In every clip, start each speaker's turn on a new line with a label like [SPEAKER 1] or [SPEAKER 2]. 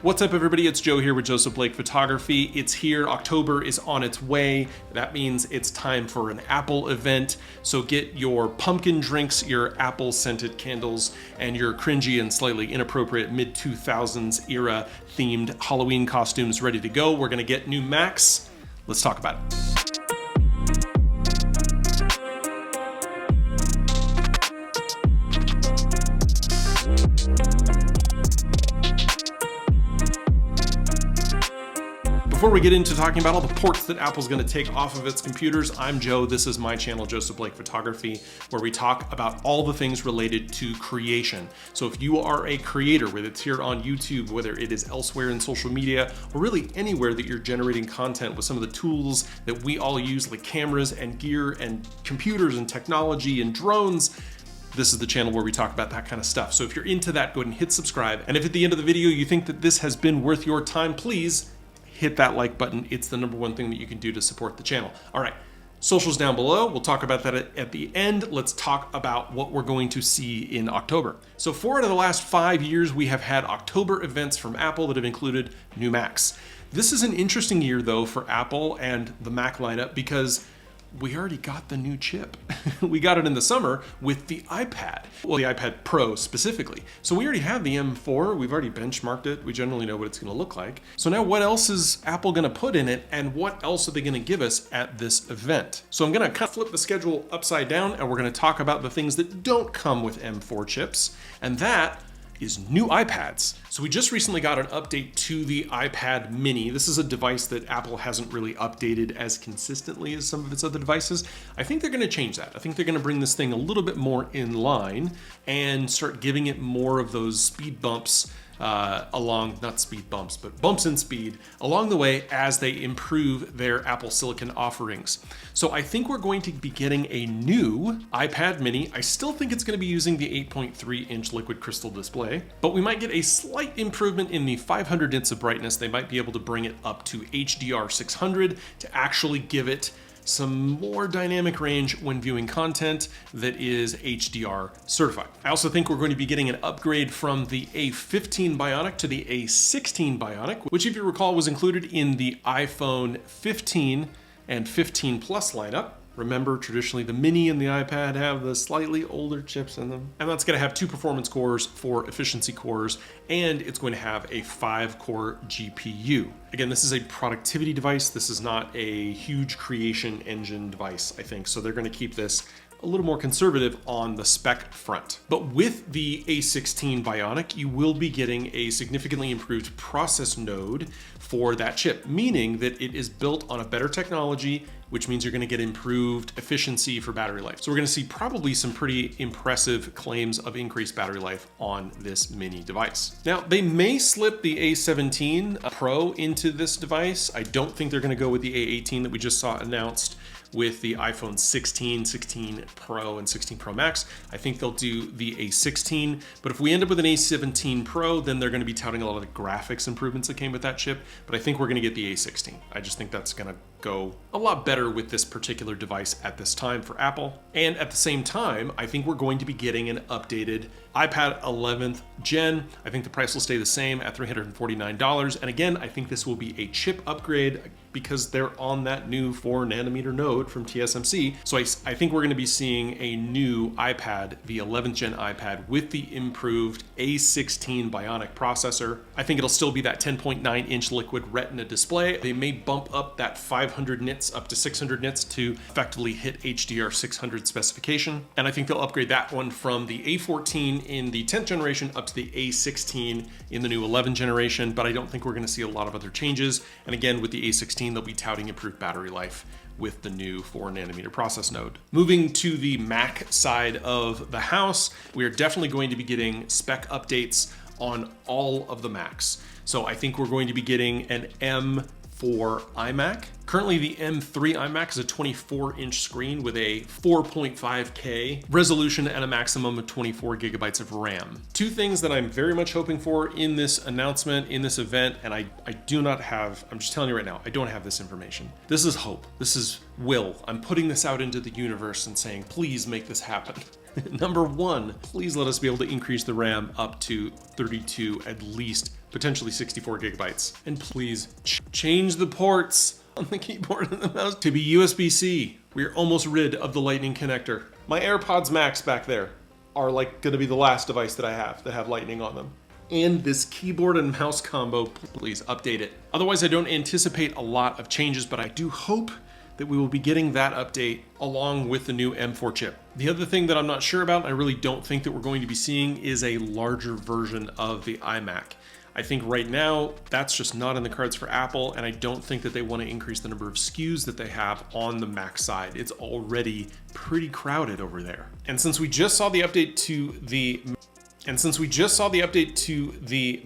[SPEAKER 1] What's up, everybody? It's Joe here with Joseph Blake Photography. It's here. October is on its way. That means it's time for an Apple event. So get your pumpkin drinks, your Apple scented candles, and your cringy and slightly inappropriate mid-2000s era themed Halloween costumes ready to go. We're going to get new Macs. Let's talk about it. Before we get into talking about all the ports that Apple's going to take off of its computers, I'm Joe. This is my channel, Joseph Blake Photography, where we talk about all the things related to creation. So if you are a creator, whether it's here on YouTube, whether it is elsewhere in social media, or really anywhere that you're generating content with some of the tools that we all use, like cameras and gear and computers and technology and drones, this is the channel where we talk about that kind of stuff. So if you're into that, go ahead and hit subscribe. And if at the end of the video you think that this has been worth your time, please hit that like button. It's the number one thing that you can do to support the channel. All right, socials down below. We'll talk about that at the end. Let's talk about what we're going to see in October. So 4 out of the last 5 years, we have had October events from Apple that have included new Macs. This is an interesting year though for Apple and the Mac lineup because we already got the new chip. We got it in the summer with the iPad, well, the iPad Pro specifically. So we already have the M4, we've already benchmarked it, we generally know what it's gonna look like. So now what else is Apple gonna put in it, and what else are they gonna give us at this event? So I'm gonna kind of flip the schedule upside down, and we're gonna talk about the things that don't come with M4 chips, and that is new iPads. So we just recently got an update to the iPad mini. This is a device that Apple hasn't really updated as consistently as some of its other devices. I think they're gonna change that. I think they're gonna bring this thing a little bit more in line and start giving it more of those speed bumps not speed bumps, but bumps in speed along the way as they improve their Apple Silicon offerings. So I think we're going to be getting a new iPad mini. I still think it's going to be using the 8.3-inch liquid crystal display, but we might get a slight improvement in the 500 nits of brightness. They might be able to bring it up to HDR 600 to actually give it some more dynamic range when viewing content that is HDR certified. I also think we're going to be getting an upgrade from the A15 Bionic to the A16 Bionic, which, if you recall, was included in the iPhone 15 and 15 Plus lineup. Remember, traditionally the mini and the iPad have the slightly older chips in them. And that's going to have 2 performance cores, 4 efficiency cores, and it's going to have a 5-core GPU. Again, this is a productivity device. This is not a huge creation engine device, I think. So they're going to keep this a little more conservative on the spec front. But with the A16 Bionic, you will be getting a significantly improved process node for that chip, meaning that it is built on a better technology, which means you're going to get improved efficiency for battery life. So we're going to see probably some pretty impressive claims of increased battery life on this mini device. Now, they may slip the A17 Pro into this device. I don't think they're going to go with the A18 that we just saw announced with the iPhone 16, 16 Pro, and 16 Pro Max. I think they'll do the A16, but if we end up with an A17 Pro, then they're going to be touting a lot of the graphics improvements that came with that chip, but I think we're going to get the A16. I just think that's going to go a lot better with this particular device at this time for Apple. And at the same time, I think we're going to be getting an updated iPad 11th Gen. I think the price will stay the same at $349. And again, I think this will be a chip upgrade because they're on that new 4nm node from TSMC. So I think we're going to be seeing a new iPad, the 11th Gen iPad, with the improved A16 Bionic processor. I think it'll still be that 10.9-inch liquid Retina display. They may bump up that 500 nits up to 600 nits to effectively hit HDR 600 specification. And I think they'll upgrade that one from the A14 in the 10th generation up to the A16 in the new 11th generation, but I don't think we're going to see a lot of other changes. And again, with the A16, they'll be touting improved battery life with the new 4nm process node. Moving to the Mac side of the house, we are definitely going to be getting spec updates on all of the Macs. So I think we're going to be getting an M4 iMac. Currently, the M3 iMac is a 24-inch screen with a 4.5K resolution and a maximum of 24 gigabytes of RAM. 2 things that I'm very much hoping for in this announcement, in this event, and I do not have, I'm just telling you right now, I don't have this information. This is hope. This is will. I'm putting this out into the universe and saying, please make this happen. Number 1, please let us be able to increase the RAM up to 32, at least potentially 64 gigabytes. And please change the ports on the keyboard and the mouse to be USB-C. We're almost rid of the Lightning connector. My AirPods Max back there are like gonna be the last device that I have that have Lightning on them. And this keyboard and mouse combo, please update it. Otherwise, I don't anticipate a lot of changes, but I do hope that we will be getting that update along with the new M4 chip. The other thing that I'm not sure about, and I really don't think that we're going to be seeing, is a larger version of the iMac. I think right now that's just not in the cards for Apple, and I don't think that they want to increase the number of SKUs that they have on the Mac side. It's already pretty crowded over there. And since we just saw the update to the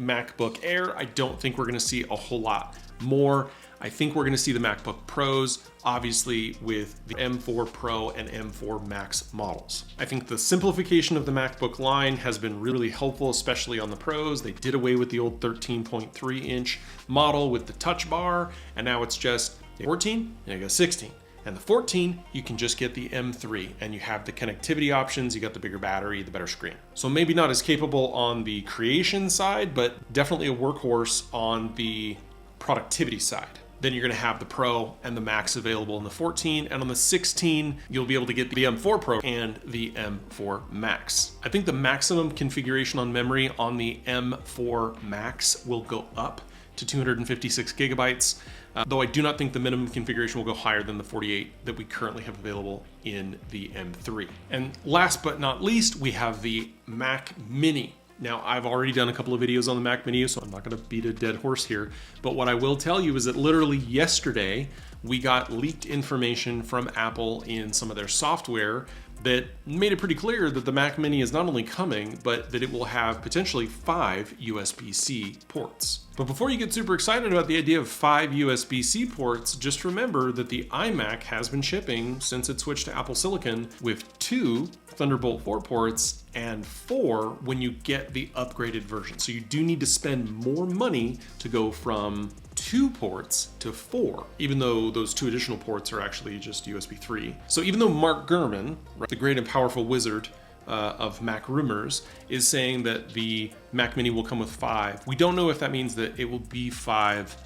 [SPEAKER 1] MacBook Air, I don't think we're going to see a whole lot more. I think we're going to see the MacBook Pros, obviously with the M4 Pro and M4 Max models. I think the simplification of the MacBook line has been really helpful, especially on the Pros. They did away with the old 13.3 inch model with the touch bar, and now it's just 14 and you got 16. And the 14, you can just get the M3 and you have the connectivity options, you got the bigger battery, the better screen. So maybe not as capable on the creation side, but definitely a workhorse on the productivity side. Then you're gonna have the Pro and the Max available in the 14, and on the 16, you'll be able to get the M4 Pro and the M4 Max. I think the maximum configuration on memory on the M4 Max will go up to 256 gigabytes, though I do not think the minimum configuration will go higher than the 48 that we currently have available in the M3. And last but not least, we have the Mac Mini. Now, I've already done a couple of videos on the Mac Mini, so I'm not gonna beat a dead horse here, but what I will tell you is that literally yesterday, we got leaked information from Apple in some of their software that made it pretty clear that the Mac Mini is not only coming, but that it will have potentially 5 USB-C ports. But before you get super excited about the idea of 5 USB-C ports, just remember that the iMac has been shipping since it switched to Apple Silicon with 2 Thunderbolt 4 ports and 4 when you get the upgraded version. So you do need to spend more money to go from 2 ports to 4, even though those 2 additional ports are actually just USB 3. So even though Mark Gurman, the great and powerful wizard of Mac rumors, is saying that the Mac Mini will come with 5, we don't know if that means that it will be 5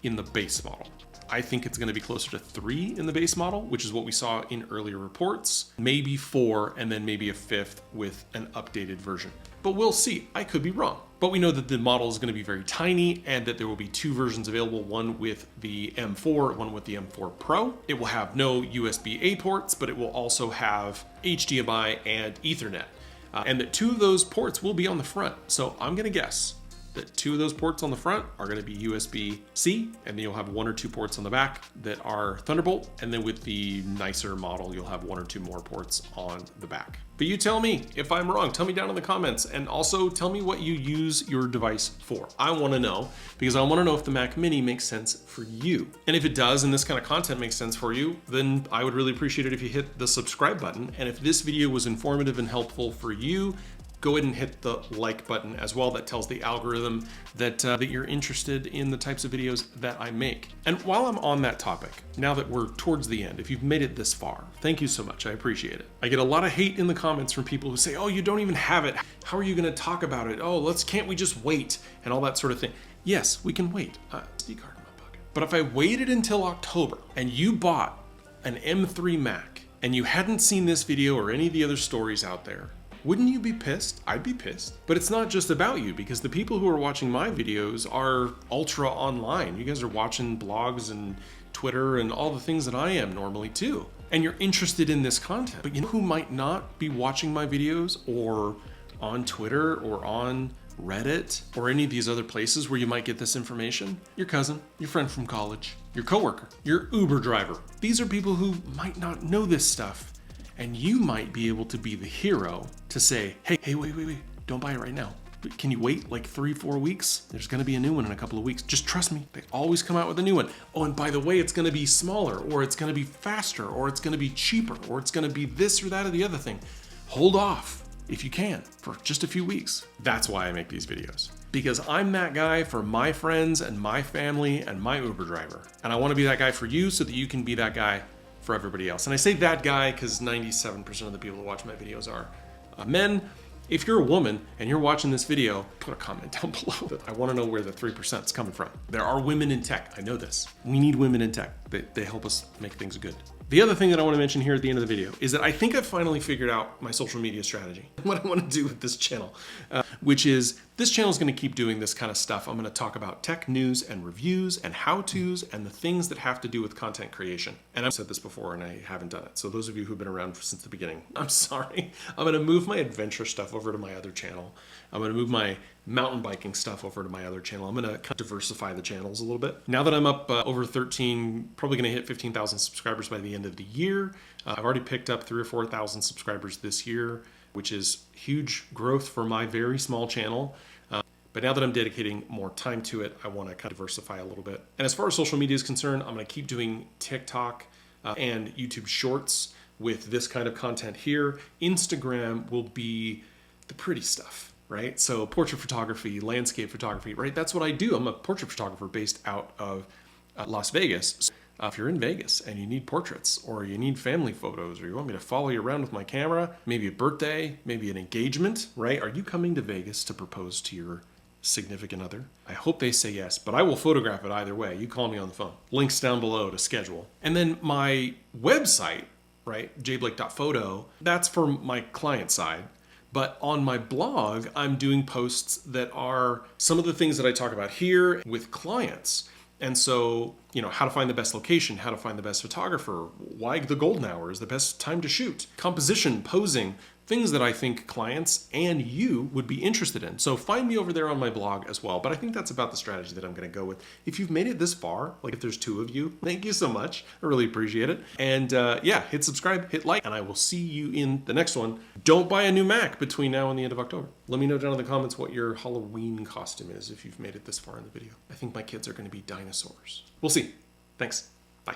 [SPEAKER 1] in the base model. I think it's going to be closer to 3 in the base model, which is what we saw in earlier reports, maybe 4, and then maybe a 5th with an updated version. But we'll see. I could be wrong. But we know that the model is going to be very tiny and that there will be 2 versions available, one with the M4, one with the M4 Pro. It will have no USB-A ports, but it will also have HDMI and Ethernet. And that 2 of those ports will be on the front. So I'm going to guess that 2 of those ports on the front are going to be USB-C, and then you'll have 1 or 2 ports on the back that are Thunderbolt, and then with the nicer model, you'll have 1 or 2 more ports on the back. But you tell me if I'm wrong. Tell me down in the comments, and also tell me what you use your device for. I want to know, because I want to know if the Mac Mini makes sense for you. And if it does, and this kind of content makes sense for you, then I would really appreciate it if you hit the subscribe button. And if this video was informative and helpful for you, go ahead and hit the like button as well. That tells the algorithm that, that you're interested in the types of videos that I make. And while I'm on that topic, now that we're towards the end, if you've made it this far, thank you so much, I appreciate it. I get a lot of hate in the comments from people who say, oh, you don't even have it. How are you gonna talk about it? Oh, can't we just wait? And all that sort of thing. Yes, we can wait. SD card in my pocket. But if I waited until October and you bought an M3 Mac and you hadn't seen this video or any of the other stories out there, wouldn't you be pissed? I'd be pissed. But it's not just about you, because the people who are watching my videos are ultra online. You guys are watching blogs and Twitter and all the things that I am normally too. And you're interested in this content. But you know who might not be watching my videos or on Twitter or on Reddit or any of these other places where you might get this information? Your cousin, your friend from college, your coworker, your Uber driver. These are people who might not know this stuff. And you might be able to be the hero to say, hey, wait, don't buy it right now. Can you wait like 3-4 weeks? There's gonna be a new one in a couple of weeks. Just trust me, they always come out with a new one. Oh, and by the way, it's gonna be smaller, or it's gonna be faster, or it's gonna be cheaper, or it's gonna be this or that or the other thing. Hold off if you can for just a few weeks. That's why I make these videos. Because I'm that guy for my friends and my family and my Uber driver. And I wanna be that guy for you so that you can be that guy for everybody else. And I say that guy because 97% of the people that watch my videos are men, If you're a woman and you're watching this video, put a comment down below. I want to know where the 3% is coming from. There are women in tech. I know this. We need women in tech. They help us make things good. The other thing that I want to mention here at the end of the video is that I think I've finally figured out my social media strategy, what I want to do with this channel, which is this channel is going to keep doing this kind of stuff. I'm going to talk about tech news and reviews and how-tos and the things that have to do with content creation. And I've said this before and I haven't done it. So those of you who've been around since the beginning, I'm sorry. I'm going to move my adventure stuff over to my other channel. I'm going to move my mountain biking stuff over to my other channel. I'm going to kind of diversify the channels a little bit. Now that I'm up over 13, probably going to hit 15,000 subscribers by the end of the year. I've already picked up 3,000 or 4,000 subscribers this year, which is huge growth for my very small channel. But now that I'm dedicating more time to it, I want to kind of diversify a little bit. And as far as social media is concerned, I'm going to keep doing TikTok and YouTube Shorts with this kind of content here. Instagram will be the pretty stuff, right? So portrait photography, landscape photography, right? That's what I do. I'm a portrait photographer based out of Las Vegas. So if you're in Vegas and you need portraits or you need family photos or you want me to follow you around with my camera, maybe a birthday, maybe an engagement, right? Are you coming to Vegas to propose to your significant other? I hope they say yes, but I will photograph it either way. You call me on the phone. Links down below to schedule. And then my website, right? jblake.photo, that's for my client side. But on my blog, I'm doing posts that are some of the things that I talk about here with clients. And so, how to find the best location, how to find the best photographer, why the golden hour is the best time to shoot, composition, posing, things that I think clients and you would be interested in. So find me over there on my blog as well. But I think that's about the strategy that I'm going to go with. If you've made it this far, like if there's 2 of you, thank you so much. I really appreciate it. And yeah, hit subscribe, hit like, and I will see you in the next one. Don't buy a new Mac between now and the end of October. Let me know down in the comments what your Halloween costume is if you've made it this far in the video. I think my kids are going to be dinosaurs. We'll see. Thanks. Bye.